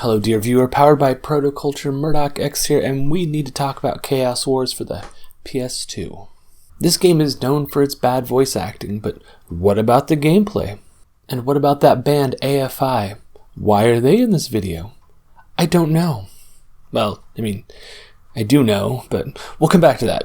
Hello, dear viewer, powered by Protoculture, Murdoch X here, and we need to talk about Chaos Wars for the PS2. This game is known for its bad voice acting, but what about the gameplay? And what about that band AFI? Why are they in this video? I don't know. Well, I do know, but we'll come back to that.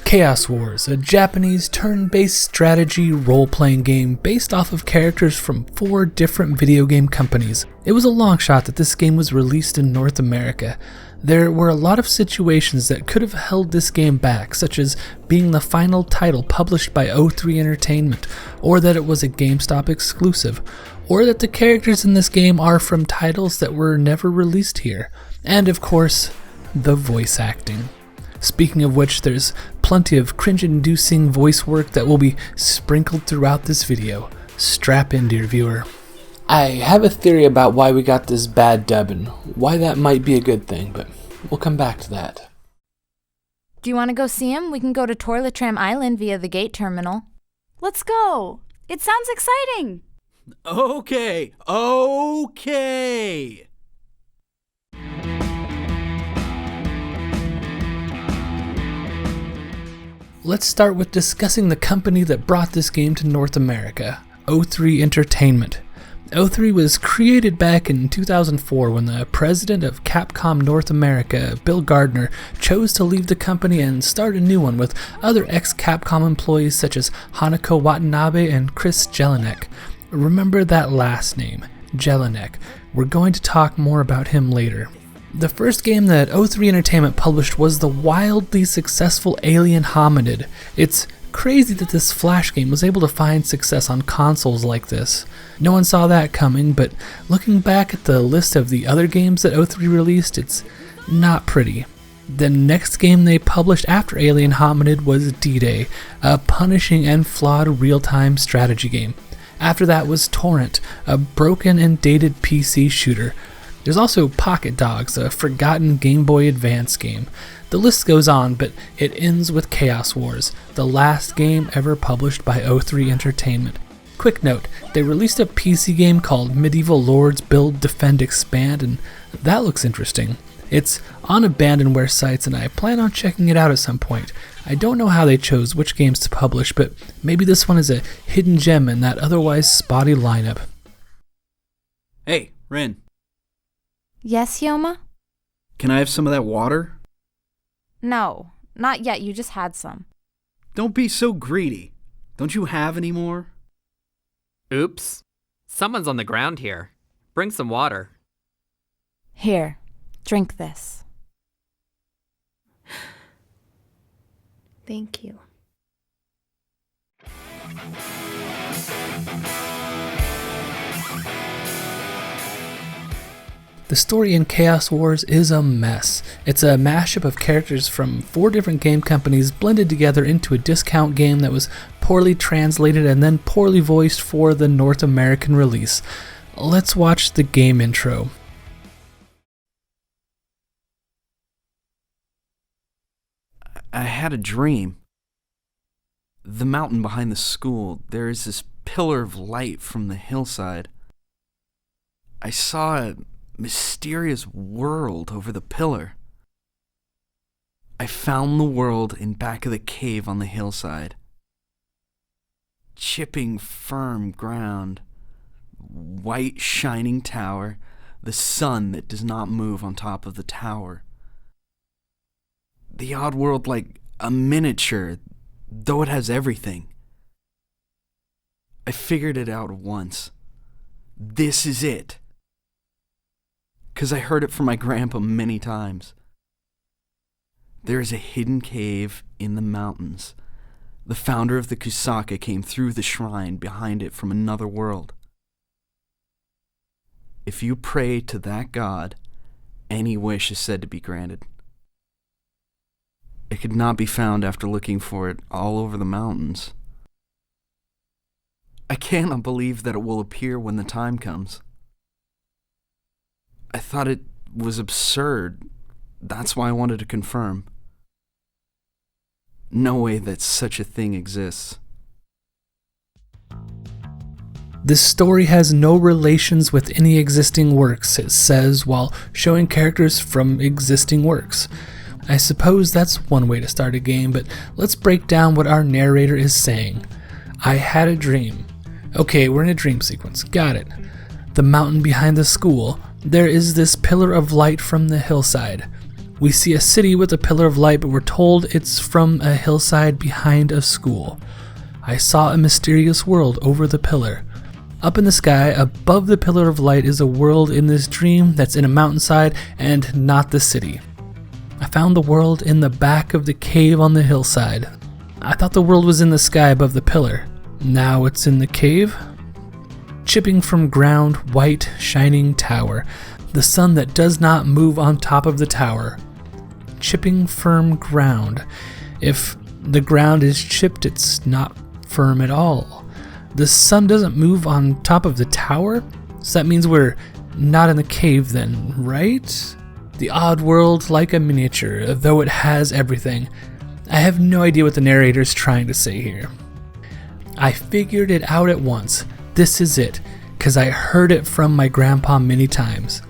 Chaos Wars, a Japanese turn-based strategy role-playing game based off of characters from 4 different video game companies. It was a long shot that this game was released in North America. There were a lot of situations that could have held this game back, such as being the final title published by O3 Entertainment, or that it was a GameStop exclusive, or that the characters in this game are from titles that were never released here, and of course, the voice acting. Speaking of which, there's plenty of cringe-inducing voice work that will be sprinkled throughout this video. Strap in, dear viewer. I have a theory about why we got this bad dub and why that might be a good thing, but we'll come back to that. Do you want to go see him? We can go to Toiletram Island via the gate terminal. Let's go! It sounds exciting! Okay. Let's start with discussing the company that brought this game to North America, O3 Entertainment. O3 was created back in 2004 when the president of Capcom North America, Bill Gardner, chose to leave the company and start a new one with other ex-Capcom employees such as Hanako Watanabe and Chris Jelinek. Remember that last name, Jelinek. We're going to talk more about him later. The first game that O3 Entertainment published was the wildly successful Alien Hominid. It's crazy that this Flash game was able to find success on consoles like this. No one saw that coming, but looking back at the list of the other games that O3 released, it's not pretty. The next game they published after Alien Hominid was D-Day, a punishing and flawed real-time strategy game. After that was Torrent, a broken and dated PC shooter. There's also Pocket Dogs, a forgotten Game Boy Advance game. The list goes on, but it ends with Chaos Wars, the last game ever published by O3 Entertainment. Quick note, they released a PC game called Medieval Lords Build, Defend, Expand, and that looks interesting. It's on abandonware sites, and I plan on checking it out at some point. I don't know how they chose which games to publish, but maybe this one is a hidden gem in that otherwise spotty lineup. Hey, Rin. Yes, Yoma? Can I have some of that water? No, not yet. You just had some. Don't be so greedy. Don't you have any more? Oops. Someone's on the ground here. Bring some water. Here, drink this. Thank you. The story in Chaos Wars is a mess. It's a mashup of characters from 4 different game companies blended together into a discount game that was poorly translated and then poorly voiced for the North American release. Let's watch the game intro. I had a dream. The mountain behind the school, there is this pillar of light from the hillside. I saw a mysterious world over the pillar. I found the world in back of the cave on the hillside. Chipping firm ground, white shining tower, the sun that does not move on top of the tower. The odd world like a miniature, though it has everything. I figured it out once. This is it. 'Cause I heard it from my grandpa many times. There is a hidden cave in the mountains. The founder of the Kusaka came through the shrine behind it from another world. If you pray to that god, any wish is said to be granted. It could not be found after looking for it all over the mountains. I cannot believe that it will appear when the time comes. I thought it was absurd. That's why I wanted to confirm. No way that such a thing exists. This story has no relations with any existing works, it says, while showing characters from existing works. I suppose that's one way to start a game, but let's break down what our narrator is saying. I had a dream. Okay, we're in a dream sequence. Got it. The mountain behind the school. There is this pillar of light from the hillside. We see a city with a pillar of light, but we're told it's from a hillside behind a school. I saw a mysterious world over the pillar. Up in the sky, above the pillar of light, is a world in this dream that's in a mountainside and not the city. I found the world in the back of the cave on the hillside. I thought the world was in the sky above the pillar. Now it's in the cave. Chipping from ground, white, shining tower. The sun that does not move on top of the tower. Chipping firm ground. If the ground is chipped, it's not firm at all. The sun doesn't move on top of the tower, so that means we're not in the cave then, right? The odd world like a miniature, though it has everything. I have no idea what the narrator is trying to say here. I figured it out at once. This is it, because I heard it from my grandpa many times.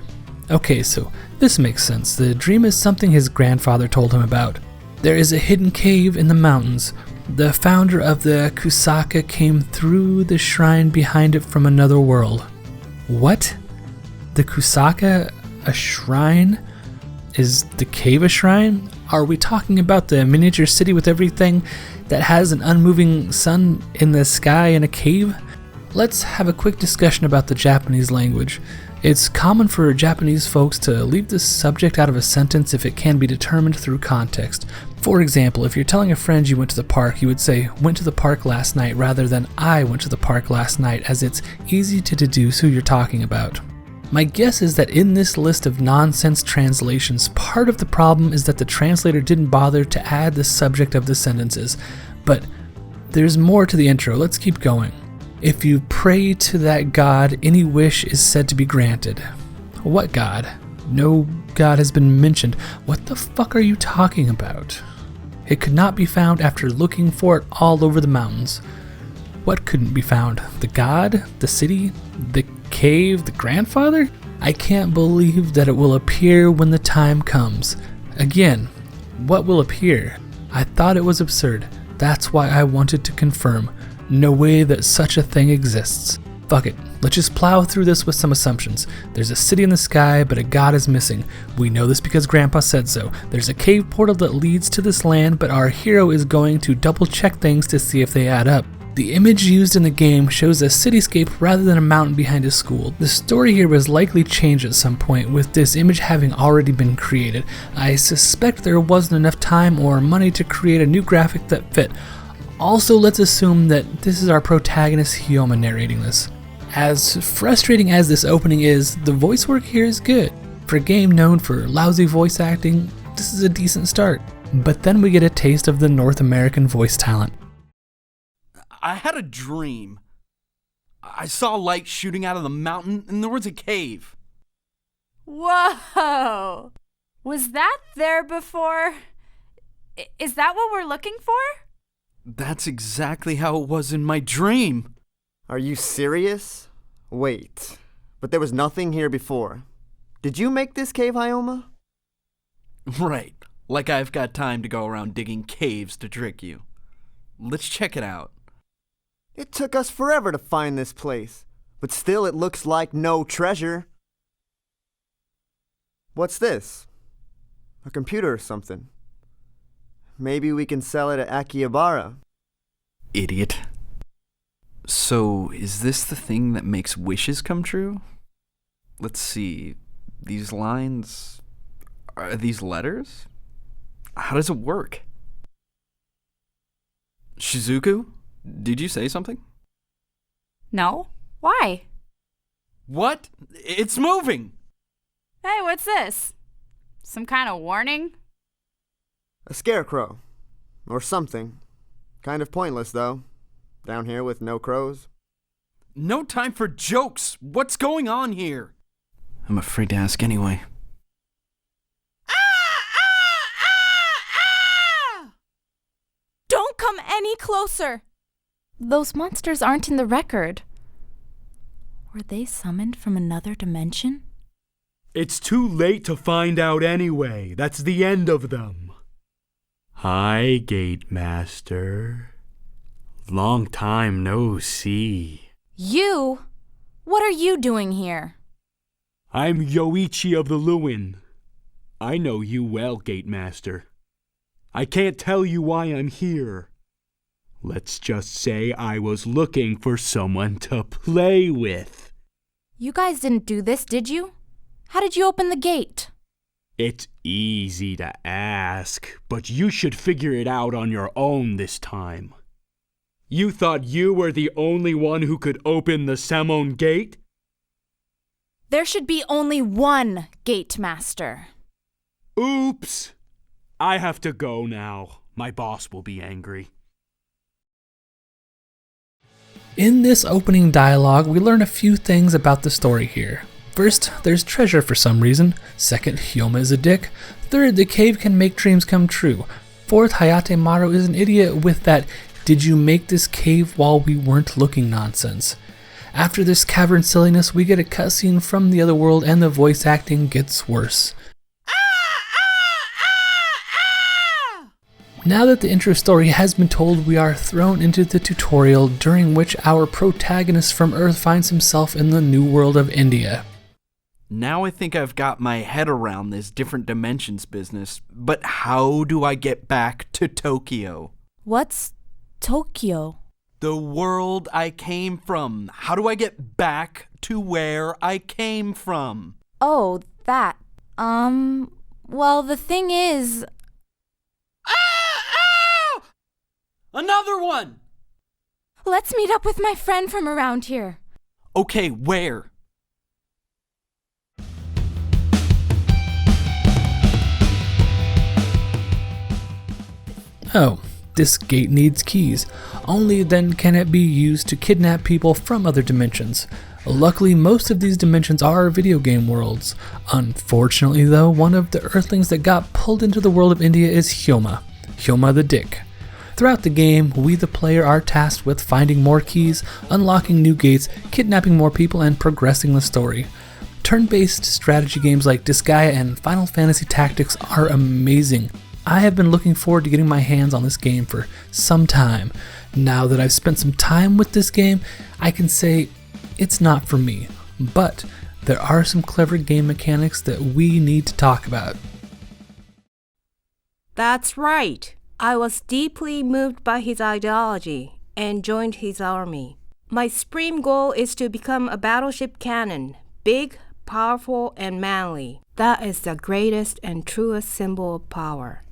Okay, so this makes sense. The dream is something his grandfather told him about. There is a hidden cave in the mountains. The founder of the Kusaka came through the shrine behind it from another world. What? The Kusaka? A shrine? Is the cave a shrine? Are we talking about the miniature city with everything that has an unmoving sun in the sky in a cave? Let's have a quick discussion about the Japanese language. It's common for Japanese folks to leave the subject out of a sentence if it can be determined through context. For example, if you're telling a friend you went to the park, you would say, "went to the park last night," rather than "I went to the park last night," as it's easy to deduce who you're talking about. My guess is that in this list of nonsense translations, part of the problem is that the translator didn't bother to add the subject of the sentences. But there's more to the intro. Let's keep going. If you pray to that god, any wish is said to be granted. What god? No god has been mentioned. What the fuck are you talking about? It could not be found after looking for it all over the mountains. What couldn't be found? The god? The city? The cave? The grandfather? I can't believe that it will appear when the time comes. Again, what will appear? I thought it was absurd. That's why I wanted to confirm. No way that such a thing exists. Fuck it. Let's just plow through this with some assumptions. There's a city in the sky, but a god is missing. We know this because Grandpa said so. There's a cave portal that leads to this land, but our hero is going to double check things to see if they add up. The image used in the game shows a cityscape rather than a mountain behind a school. The story here was likely changed at some point, with this image having already been created. I suspect there wasn't enough time or money to create a new graphic that fit. Also, let's assume that this is our protagonist Hyoma narrating this. As frustrating as this opening is, the voice work here is good. For a game known for lousy voice acting, this is a decent start. But then we get a taste of the North American voice talent. I had a dream. I saw light shooting out of the mountain, and there was a cave. Whoa! Was that there before? Is that what we're looking for? That's exactly how it was in my dream. Are you serious? Wait, but there was nothing here before. Did you make this cave, Hyoma? Right, like I've got time to go around digging caves to trick you. Let's check it out. It took us forever to find this place, but still it looks like no treasure. What's this? A computer or something? Maybe we can sell it at Akihabara. Idiot. So, is this the thing that makes wishes come true? Let's see. These lines... are these letters? How does it work? Shizuku? Did you say something? No. Why? What? It's moving! Hey, what's this? Some kind of warning? A scarecrow. Or something. Kind of pointless, though. Down here with no crows. No time for jokes! What's going on here? I'm afraid to ask anyway. any closer. Those monsters aren't in the record. Were they summoned from another dimension? It's too late to find out anyway. That's the end of them. Hi, Gate Master. Long time no see. You? What are you doing here? I'm Yoichi of the Lewin. I know you well, Gate Master. I can't tell you why I'm here. Let's just say I was looking for someone to play with. You guys didn't do this, did you? How did you open the gate? It's easy to ask, but you should figure it out on your own this time. You thought you were the only one who could open the Samon Gate? There should be only one gate master. Oops! I have to go now. My boss will be angry. In this opening dialogue, we learn a few things about the story here. First, there's treasure for some reason. Second, Hyoma is a dick. Third, the cave can make dreams come true. Fourth, Hayate Maru is an idiot with that "did you make this cave while we weren't looking" nonsense. After this cavern silliness, we get a cutscene from the other world and the voice acting gets worse. Now that the intro story has been told, we are thrown into the tutorial during which our protagonist from Earth finds himself in the new world of India. Now I think I've got my head around this different dimensions business, but how do I get back to Tokyo? What's Tokyo? The world I came from. How do I get back to where I came from? Oh, that. Well, the thing is... Another one! Let's meet up with my friend from around here. Okay, where? Oh, this gate needs keys. Only then can it be used to kidnap people from other dimensions. Luckily, most of these dimensions are video game worlds. Unfortunately though, one of the Earthlings that got pulled into the world of India is Hyoma. Hyoma the Dick. Throughout the game, we the player are tasked with finding more keys, unlocking new gates, kidnapping more people, and progressing the story. Turn-based strategy games like Disgaea and Final Fantasy Tactics are amazing. I have been looking forward to getting my hands on this game for some time. Now that I've spent some time with this game, I can say it's not for me, but there are some clever game mechanics that we need to talk about. That's right. I was deeply moved by his ideology and joined his army. My supreme goal is to become a battleship cannon, big, powerful, and manly. That is the greatest and truest symbol of power.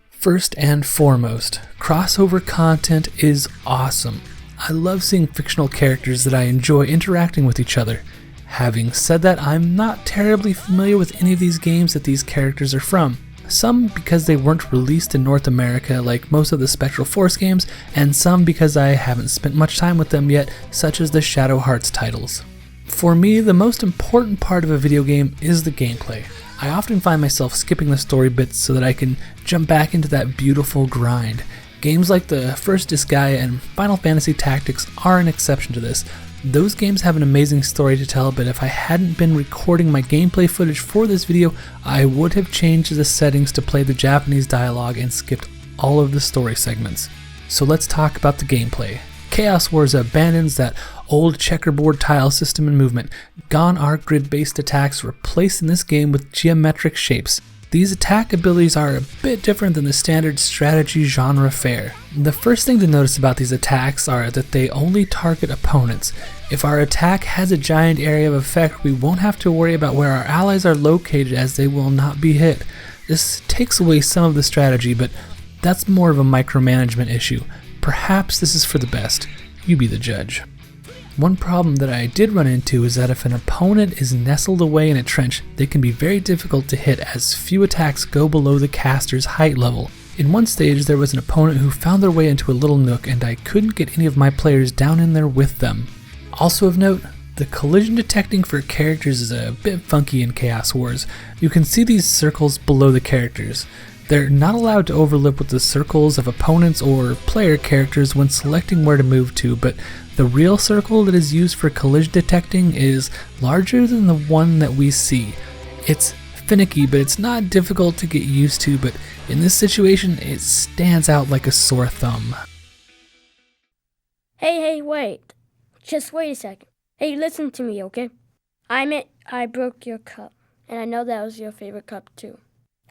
First and foremost, crossover content is awesome. I love seeing fictional characters that I enjoy interacting with each other. Having said that, I'm not terribly familiar with any of these games that these characters are from. Some because they weren't released in North America like most of the Spectral Force games, and some because I haven't spent much time with them yet, such as the Shadow Hearts titles. For me, the most important part of a video game is the gameplay. I often find myself skipping the story bits so that I can jump back into that beautiful grind. Games like the first Disgaea and Final Fantasy Tactics are an exception to this. Those games have an amazing story to tell, but if I hadn't been recording my gameplay footage for this video, I would have changed the settings to play the Japanese dialogue and skipped all of the story segments. So let's talk about the gameplay. Chaos Wars abandons that old checkerboard tile system and movement. Gone are grid-based attacks replaced in this game with geometric shapes. These attack abilities are a bit different than the standard strategy genre fare. The first thing to notice about these attacks are that they only target opponents. If our attack has a giant area of effect, we won't have to worry about where our allies are located as they will not be hit. This takes away some of the strategy, but that's more of a micromanagement issue. Perhaps this is for the best. You be the judge. One problem that I did run into is that if an opponent is nestled away in a trench, they can be very difficult to hit as few attacks go below the caster's height level. In one stage there was an opponent who found their way into a little nook and I couldn't get any of my players down in there with them. Also of note, The collision detecting for characters is a bit funky in Chaos Wars. You can see these circles below the characters. They're not allowed to overlap with the circles of opponents or player characters when selecting where to move to, but the real circle that is used for collision detecting is larger than the one that we see. It's finicky, but it's not difficult to get used to, but in this situation, it stands out like a sore thumb. Hey, wait. Just wait a second. Hey, listen to me, okay? I broke your cup, and I know that was your favorite cup, too.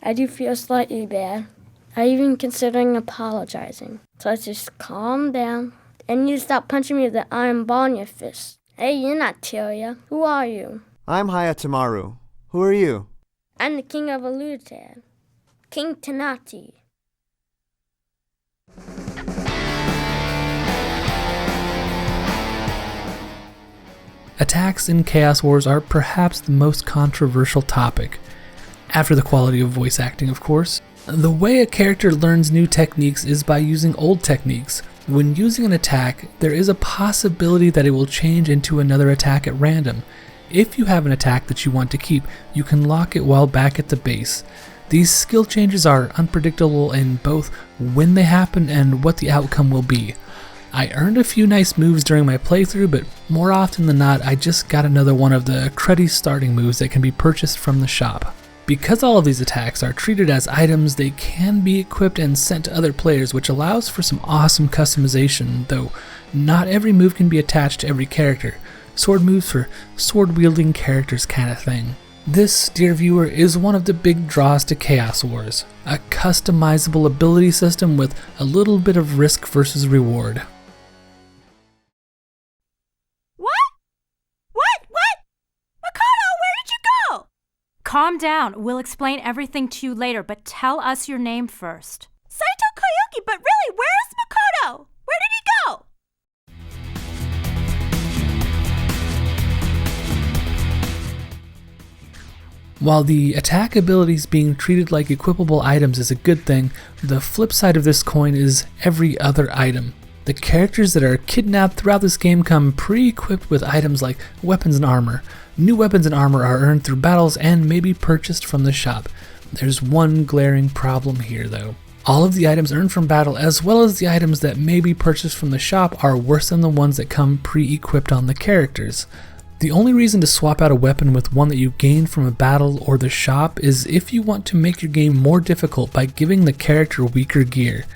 I do feel slightly bad. I'm even considering apologizing. So let's just calm down. And you stop punching me with the iron ball in your fist. Hey, you're not Tyria. Who are you? I'm Hayatamaru. Who are you? I'm the king of Alutad. King Tanati. Attacks in Chaos Wars are perhaps the most controversial topic, after the quality of voice acting, of course. The way a character learns new techniques is by using old techniques. When using an attack, there is a possibility that it will change into another attack at random. If you have an attack that you want to keep, you can lock it while back at the base. These skill changes are unpredictable in both when they happen and what the outcome will be. I earned a few nice moves during my playthrough, but more often than not, I just got another one of the cruddy starting moves that can be purchased from the shop. Because all of these attacks are treated as items, they can be equipped and sent to other players, which allows for some awesome customization, though not every move can be attached to every character. Sword moves for sword-wielding characters kind of thing. This, dear viewer, is one of the big draws to Chaos Wars, a customizable ability system with a little bit of risk versus reward. Calm down. We'll explain everything to you later, but tell us your name first. Saito Koyuki, but really, where is Makoto? Where did he go? While the attack abilities being treated like equipable items is a good thing, the flip side of this coin is every other item. The characters that are kidnapped throughout this game come pre-equipped with items like weapons and armor. New weapons and armor are earned through battles and may be purchased from the shop. There's one glaring problem here though. All of the items earned from battle, as well as the items that may be purchased from the shop, are worse than the ones that come pre-equipped on the characters. The only reason to swap out a weapon with one that you gained from a battle or the shop is if you want to make your game more difficult by giving the character weaker gear.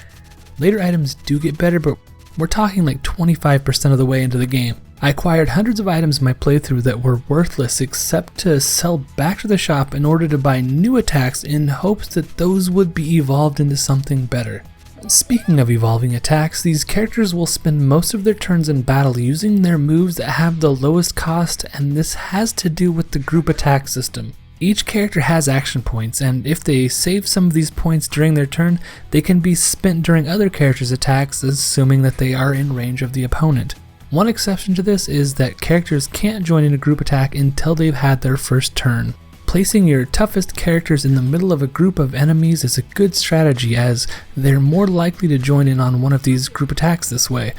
Later items do get better, but we're talking like 25% of the way into the game. I acquired hundreds of items in my playthrough that were worthless except to sell back to the shop in order to buy new attacks in hopes that those would be evolved into something better. Speaking of evolving attacks, these characters will spend most of their turns in battle using their moves that have the lowest cost, and this has to do with the group attack system. Each character has action points, and if they save some of these points during their turn, they can be spent during other characters' attacks, assuming that they are in range of the opponent. One exception to this is that characters can't join in a group attack until they've had their first turn. Placing your toughest characters in the middle of a group of enemies is a good strategy, as they're more likely to join in on one of these group attacks this way.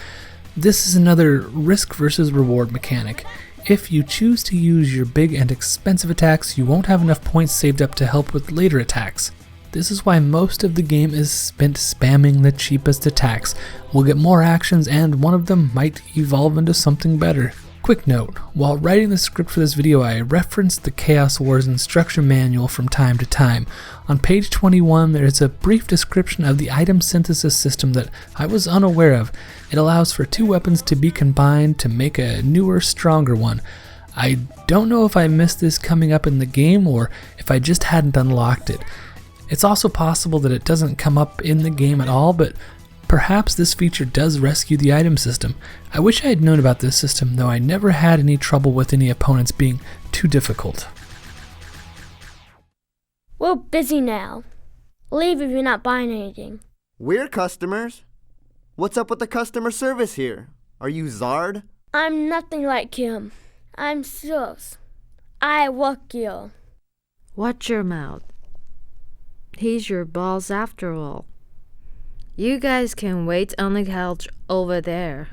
This is another risk versus reward mechanic. If you choose to use your big and expensive attacks, you won't have enough points saved up to help with later attacks. This is why most of the game is spent spamming the cheapest attacks. We'll get more actions and one of them might evolve into something better. Quick note, while writing the script for this video I referenced the Chaos Wars instruction manual from time to time. On page 21 there is a brief description of the item synthesis system that I was unaware of. It allows for two weapons to be combined to make a newer, stronger one. I don't know if I missed this coming up in the game or if I just hadn't unlocked it. It's also possible that it doesn't come up in the game at all, but perhaps this feature does rescue the item system. I wish I had known about this system, though I never had any trouble with any opponents being too difficult. We're busy now. Leave if you're not buying anything. We're customers. What's up with the customer service here? Are you Zard? I'm nothing like him. I'm Sus. I work you. Watch your mouth. He's your boss after all. You guys can wait on the couch over there.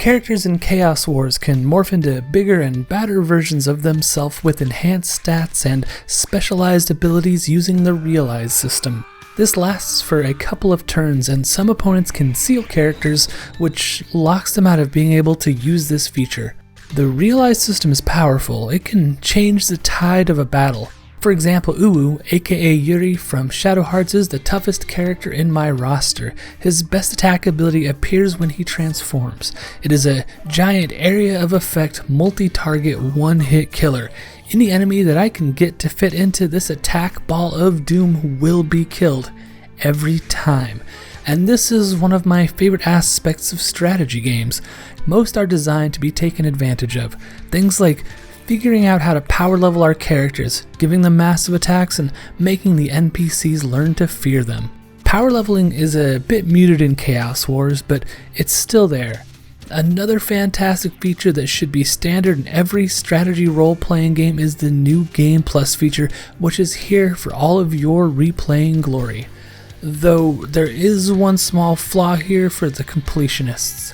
Characters in Chaos Wars can morph into bigger and badder versions of themselves with enhanced stats and specialized abilities using the Realize system. This lasts for a couple of turns, and some opponents can seal characters, which locks them out of being able to use this feature. The Realize system is powerful. It can change the tide of a battle. For example, Uwu, aka Yuri from Shadow Hearts, is the toughest character in my roster. His best attack ability appears when he transforms. It is a giant area of effect, multi-target, one-hit killer. Any enemy that I can get to fit into this attack ball of doom will be killed. Every time. And this is one of my favorite aspects of strategy games. Most are designed to be taken advantage of. Things like figuring out how to power level our characters, giving them massive attacks, and making the NPCs learn to fear them. Power leveling is a bit muted in Chaos Wars, but it's still there. Another fantastic feature that should be standard in every strategy role-playing game is the new Game Plus feature, which is here for all of your replaying glory. Though there is one small flaw here for the completionists.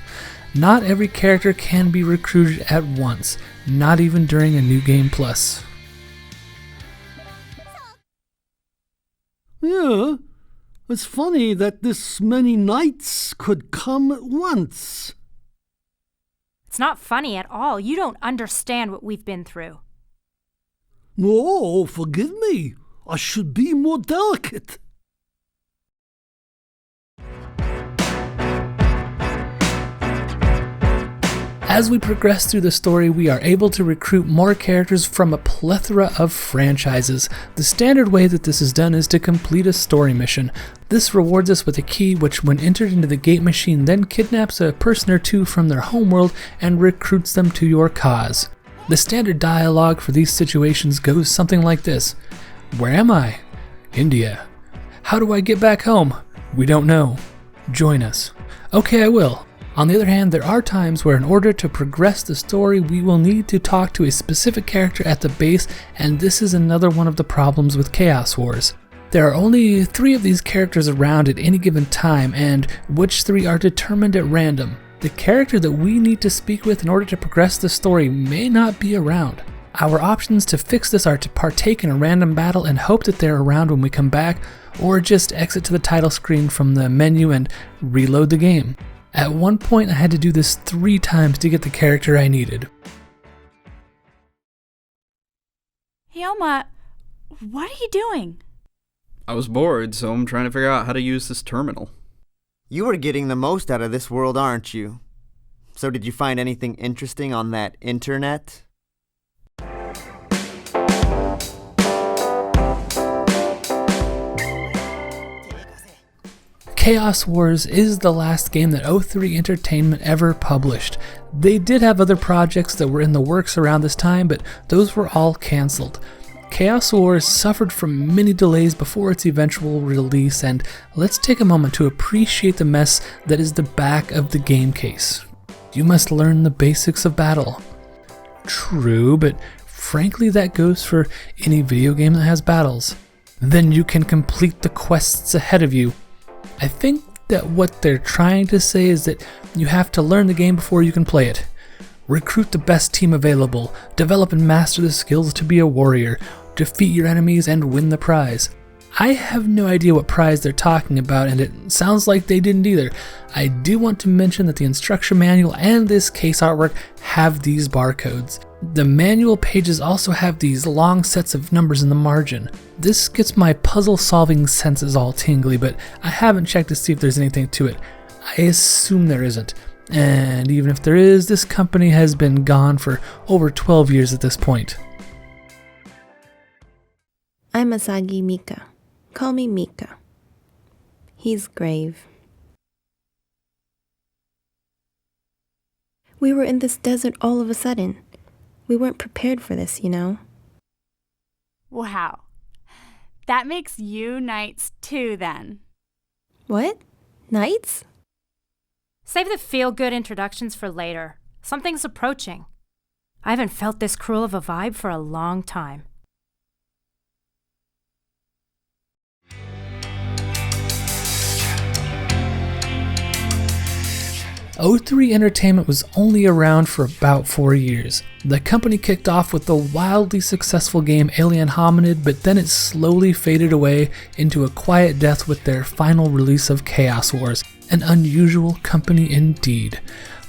Not every character can be recruited at once, not even during a new Game Plus. Yeah, it's funny that this many knights could come at once. It's not funny at all. You don't understand what we've been through. Oh, forgive me. I should be more delicate. As we progress through the story, we are able to recruit more characters from a plethora of franchises. The standard way that this is done is to complete a story mission. This rewards us with a key which, when entered into the gate machine, then kidnaps a person or two from their homeworld and recruits them to your cause. The standard dialogue for these situations goes something like this. Where am I? India. How do I get back home? We don't know. Join us. Okay, I will. On the other hand, there are times where in order to progress the story, we will need to talk to a specific character at the base, and this is another one of the problems with Chaos Wars. There are only 3 of these characters around at any given time, and which 3 are determined at random. The character that we need to speak with in order to progress the story may not be around. Our options to fix this are to partake in a random battle and hope that they're around when we come back, or just exit to the title screen from the menu and reload the game. At one point, I had to do this 3 times to get the character I needed. Yoma, what are you doing? I was bored, so I'm trying to figure out how to use this terminal. You are getting the most out of this world, aren't you? So did you find anything interesting on that internet? Chaos Wars is the last game that O3 Entertainment ever published. They did have other projects that were in the works around this time, but those were all cancelled. Chaos Wars suffered from many delays before its eventual release, and let's take a moment to appreciate the mess that is the back of the game case. You must learn the basics of battle. True, but frankly that goes for any video game that has battles. Then you can complete the quests ahead of you. I think that what they're trying to say is that you have to learn the game before you can play it. Recruit the best team available, develop and master the skills to be a warrior, defeat your enemies and win the prize. I have no idea what prize they're talking about, and it sounds like they didn't either. I do want to mention that the instruction manual and this case artwork have these barcodes. The manual pages also have these long sets of numbers in the margin. This gets my puzzle solving senses all tingly, but I haven't checked to see if there's anything to it. I assume there isn't. And even if there is, this company has been gone for over 12 years at this point. I'm Asagi Mika. Call me Mika. He's grave. We were in this desert all of a sudden. We weren't prepared for this, you know? Wow. That makes you knights too, then. What? Knights? Save the feel-good introductions for later. Something's approaching. I haven't felt this cruel of a vibe for a long time. O3 Entertainment was only around for about 4 years. The company kicked off with the wildly successful game Alien Hominid, but then it slowly faded away into a quiet death with their final release of Chaos Wars, an unusual company indeed.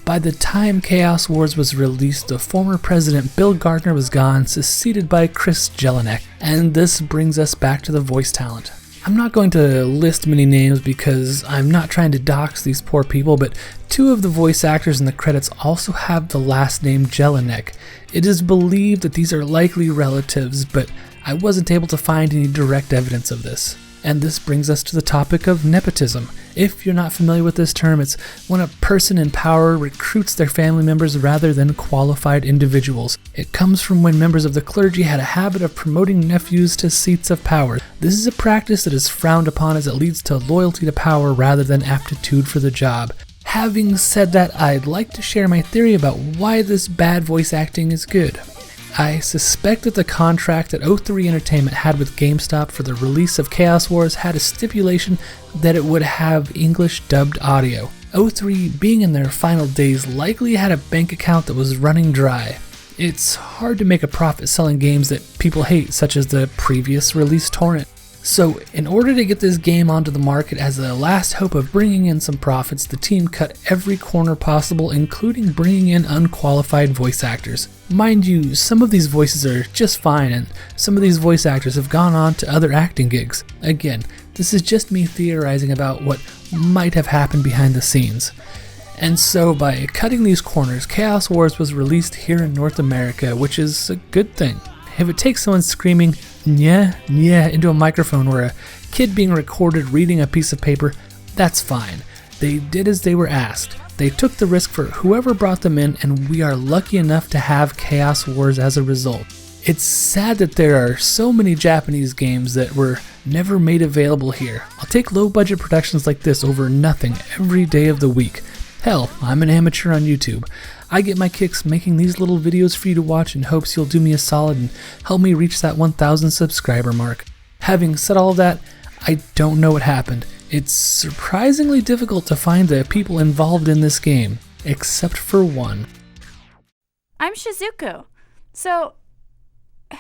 By the time Chaos Wars was released, the former president Bill Gardner was gone, succeeded by Chris Jelinek, and this brings us back to the voice talent. I'm not going to list many names because I'm not trying to dox these poor people, but 2 of the voice actors in the credits also have the last name Jelinek. It is believed that these are likely relatives, but I wasn't able to find any direct evidence of this. And this brings us to the topic of nepotism. If you're not familiar with this term, it's when a person in power recruits their family members rather than qualified individuals. It comes from when members of the clergy had a habit of promoting nephews to seats of power. This is a practice that is frowned upon as it leads to loyalty to power rather than aptitude for the job. Having said that, I'd like to share my theory about why this bad voice acting is good. I suspect that the contract that O3 Entertainment had with GameStop for the release of Chaos Wars had a stipulation that it would have English dubbed audio. O3, being in their final days, likely had a bank account that was running dry. It's hard to make a profit selling games that people hate, such as the previous release Torrent. So, in order to get this game onto the market as a last hope of bringing in some profits, the team cut every corner possible, including bringing in unqualified voice actors. Mind you, some of these voices are just fine, and some of these voice actors have gone on to other acting gigs. Again, this is just me theorizing about what might have happened behind the scenes. And so, by cutting these corners, Chaos Wars was released here in North America, which is a good thing. If it takes someone screaming "nyeh, nyeh" into a microphone or a kid being recorded reading a piece of paper, that's fine. They did as they were asked. They took the risk for whoever brought them in, and we are lucky enough to have Chaos Wars as a result. It's sad that there are so many Japanese games that were never made available here. I'll take low-budget productions like this over nothing every day of the week. Hell, I'm an amateur on YouTube. I get my kicks making these little videos for you to watch in hopes you'll do me a solid and help me reach that 1,000 subscriber mark. Having said all that, I don't know what happened. It's surprisingly difficult to find the people involved in this game, except for one. I'm Shizuku. So,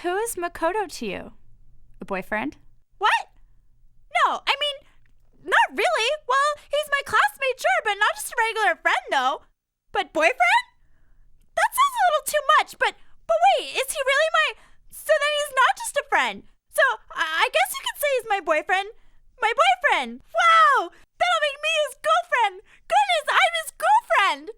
who is Makoto to you? A boyfriend? What? No, I mean, not really. Well, he's my classmate, sure, but not just a regular friend, though. But boyfriend? That sounds a little too much, but wait, is he really my... So then he's not just a friend. So I guess you could say he's my boyfriend. My boyfriend! Wow! That'll make me his girlfriend! Goodness, I'm his girlfriend!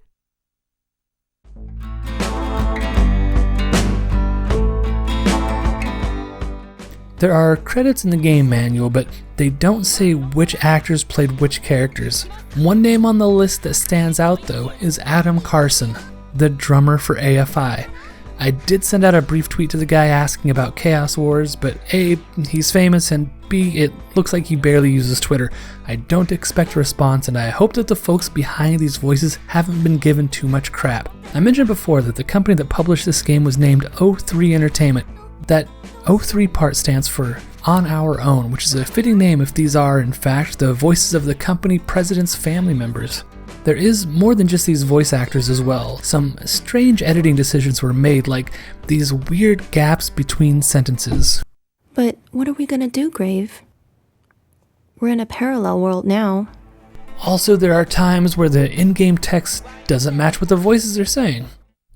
There are credits in the game manual, but they don't say which actors played which characters. One name on the list that stands out though is Adam Carson, the drummer for AFI. I did send out a brief tweet to the guy asking about Chaos Wars, but A, he's famous, and B, it looks like he barely uses Twitter. I don't expect a response, and I hope that the folks behind these voices haven't been given too much crap. I mentioned before that the company that published this game was named O3 Entertainment. That O3 part stands for On Our Own, which is a fitting name if these are, in fact, the voices of the company president's family members. There is more than just these voice actors as well. Some strange editing decisions were made, like these weird gaps between sentences. But what are we gonna do, Grave? We're in a parallel world now. Also, there are times where the in-game text doesn't match what the voices are saying.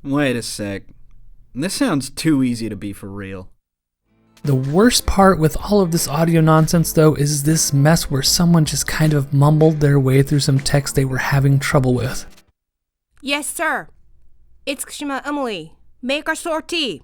Wait a sec. This sounds too easy to be for real. The worst part with all of this audio nonsense, though, is this mess where someone just kind of mumbled their way through some text they were having trouble with. Yes, sir. It's Kushima Emily. Make our sortie.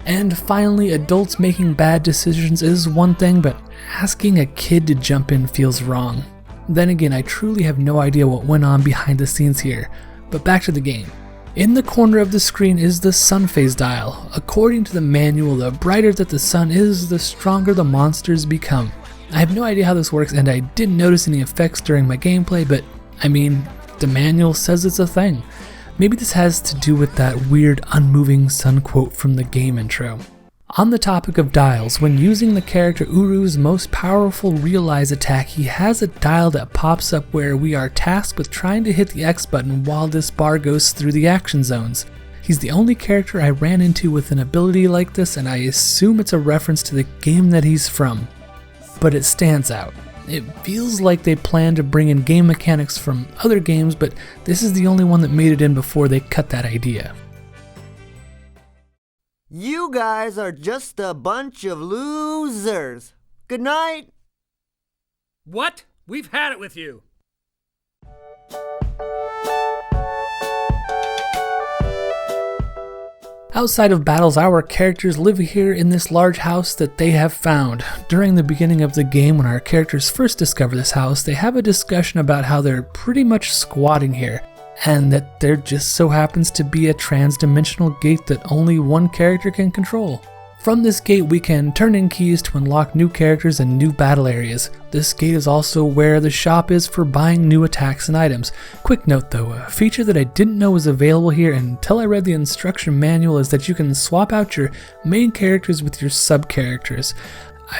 And finally, adults making bad decisions is one thing, but asking a kid to jump in feels wrong. Then again, I truly have no idea what went on behind the scenes here. But back to the game. In the corner of the screen is the sun phase dial. According to the manual, the brighter that the sun is, the stronger the monsters become. I have no idea how this works, and I didn't notice any effects during my gameplay, but I mean, the manual says it's a thing. Maybe this has to do with that weird unmoving sun quote from the game intro. On the topic of dials, when using the character Uru's most powerful realize attack, he has a dial that pops up where we are tasked with trying to hit the X button while this bar goes through the action zones. He's the only character I ran into with an ability like this, and I assume it's a reference to the game that he's from. But it stands out. It feels like they plan to bring in game mechanics from other games, but this is the only one that made it in before they cut that idea. You guys are just a bunch of losers. Good night. What? We've had it with you. Outside of battles, our characters live here in this large house that they have found. During the beginning of the game, when our characters first discover this house, they have a discussion about how they're pretty much squatting here, and that there just so happens to be a trans-dimensional gate that only one character can control. From this gate, we can turn in keys to unlock new characters and new battle areas. This gate is also where the shop is for buying new attacks and items. Quick note though, a feature that I didn't know was available here until I read the instruction manual is that you can swap out your main characters with your sub-characters.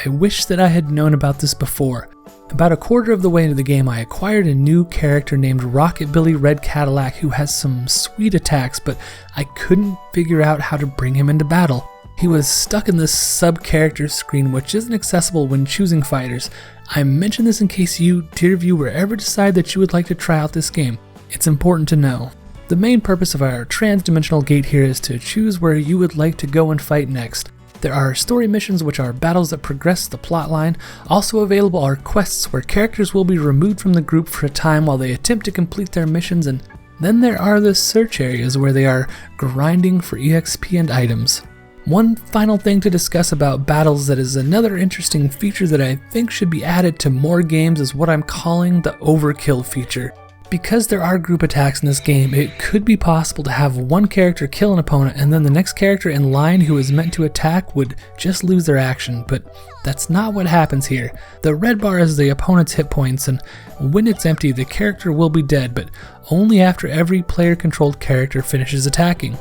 I wish that I had known about this before. About a quarter of the way into the game, I acquired a new character named Rocket Billy Red Cadillac who has some sweet attacks, but I couldn't figure out how to bring him into battle. He was stuck in this sub-character screen, which isn't accessible when choosing fighters. I mention this in case you, dear viewer, ever decide that you would like to try out this game. It's important to know. The main purpose of our trans-dimensional gate here is to choose where you would like to go and fight next. There are story missions, which are battles that progress the plotline. Also available are quests where characters will be removed from the group for a time while they attempt to complete their missions, and then there are the search areas where they are grinding for EXP and items. One final thing to discuss about battles that is another interesting feature that I think should be added to more games is what I'm calling the overkill feature. Because there are group attacks in this game, it could be possible to have one character kill an opponent and then the next character in line who is meant to attack would just lose their action, but that's not what happens here. The red bar is the opponent's hit points, and when it's empty, the character will be dead, but only after every player-controlled character finishes attacking.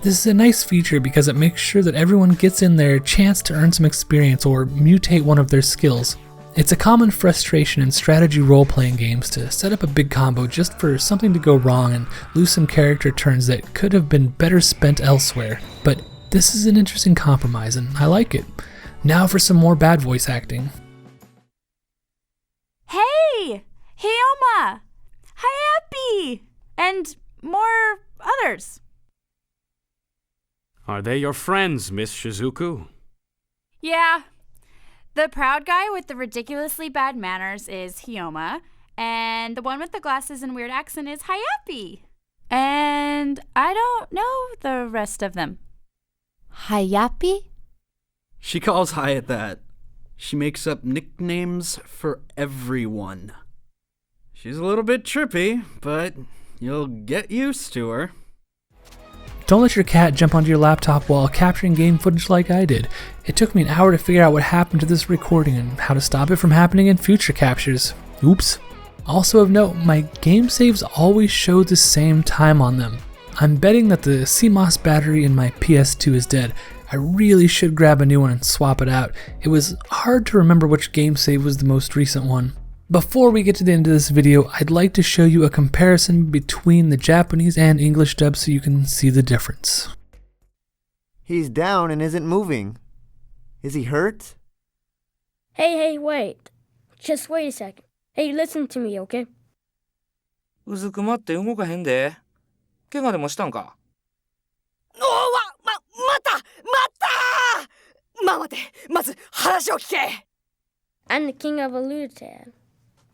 This is a nice feature because it makes sure that everyone gets in their chance to earn some experience or mutate one of their skills. It's a common frustration in strategy role-playing games to set up a big combo just for something to go wrong and lose some character turns that could have been better spent elsewhere. But this is an interesting compromise and I like it. Now for some more bad voice acting. Hey! Hyoma! Hayapi! And more others. Are they your friends, Miss Shizuku? Yeah. The proud guy with the ridiculously bad manners is Hyoma, and the one with the glasses and weird accent is Hayapi. And I don't know the rest of them. Hayapi? She calls Hyatt that. She makes up nicknames for everyone. She's a little bit trippy, but you'll get used to her. Don't let your cat jump onto your laptop while capturing game footage like I did. It took me an hour to figure out what happened to this recording and how to stop it from happening in future captures. Oops. Also of note, my game saves always show the same time on them. I'm betting that the CMOS battery in my PS2 is dead. I really should grab a new one and swap it out. It was hard to remember which game save was the most recent one. Before we get to the end of this video, I'd like to show you a comparison between the Japanese and English dubs so you can see the difference. He's down and isn't moving. Is he hurt? Hey, wait. Just wait a second. Hey, listen to me, okay? うずくまって動かへんで。怪我でもしたんか？待てまず話を聞け I'm the king of Alutad.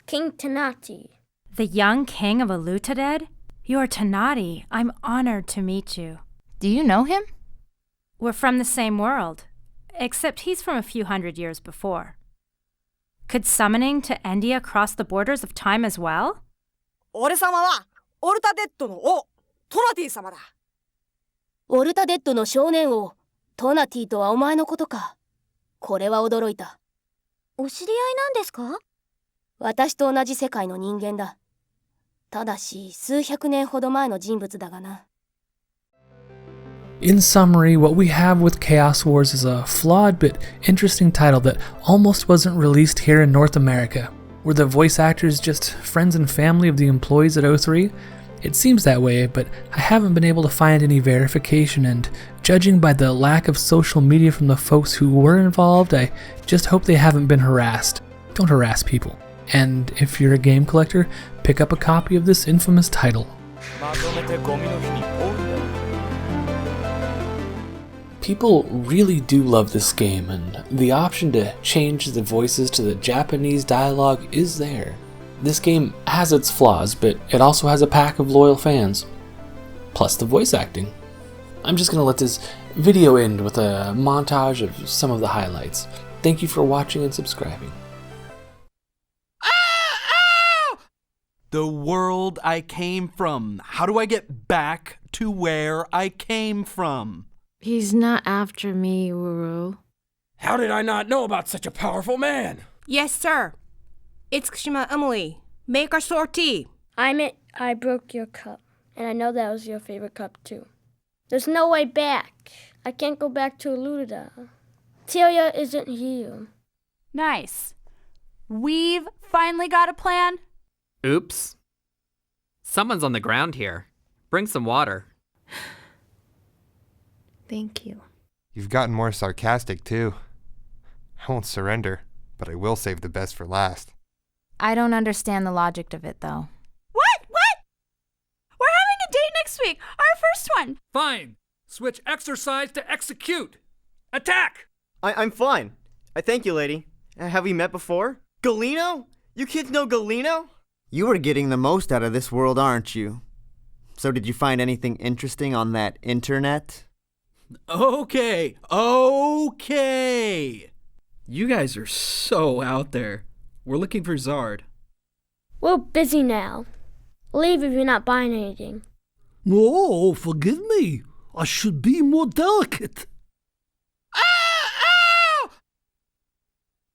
King Tanati. The young king of Alutaded? You're Tanati. I'm honored to meet you. Do you know him? We're from the same world, except he's from a few hundred years before. Could summoning to Endia cross the borders of time as well? 俺様はオルタデッドの王、トナティ様だ。オルタデッドの少年王、トナティとはお前のことか。これは驚いた。お知り合いなんですか？私と同じ世界の人間だ。ただし数百年ほど前の人物だがな。In summary, what we have with Chaos Wars is a flawed but interesting title that almost wasn't released here in North America. Were the voice actors just friends and family of the employees at O3? It seems that way, but I haven't been able to find any verification, and judging by the lack of social media from the folks who were involved, I just hope they haven't been harassed. Don't harass people. And if you're a game collector, pick up a copy of this infamous title. People really do love this game, and the option to change the voices to the Japanese dialogue is there. This game has its flaws, but it also has a pack of loyal fans. Plus the voice acting. I'm just gonna let this video end with a montage of some of the highlights. Thank you for watching and subscribing. The world I came from. How do I get back to where I came from? He's not after me, Uru. How did I not know about such a powerful man? Yes, sir. Itsukushima Emily, make a sortie. I broke your cup, and I know that was your favorite cup too. There's no way back. I can't go back to Aludida. Celia isn't here. Nice. We've finally got a plan. Oops. Someone's on the ground here. Bring some water. Thank you. You've gotten more sarcastic, too. I won't surrender, but I will save the best for last. I don't understand the logic of it, though. What? We're having a date next week. Our first one. Fine. Switch exercise to execute. Attack! I'm fine. I thank you, lady. Have we met before? Galeno? You kids know Galeno? You are getting the most out of this world, aren't you? So did you find anything interesting on that internet? Okay. You guys are so out there. We're looking for Zard. We're busy now. Leave if you're not buying anything. Oh, forgive me. I should be more delicate.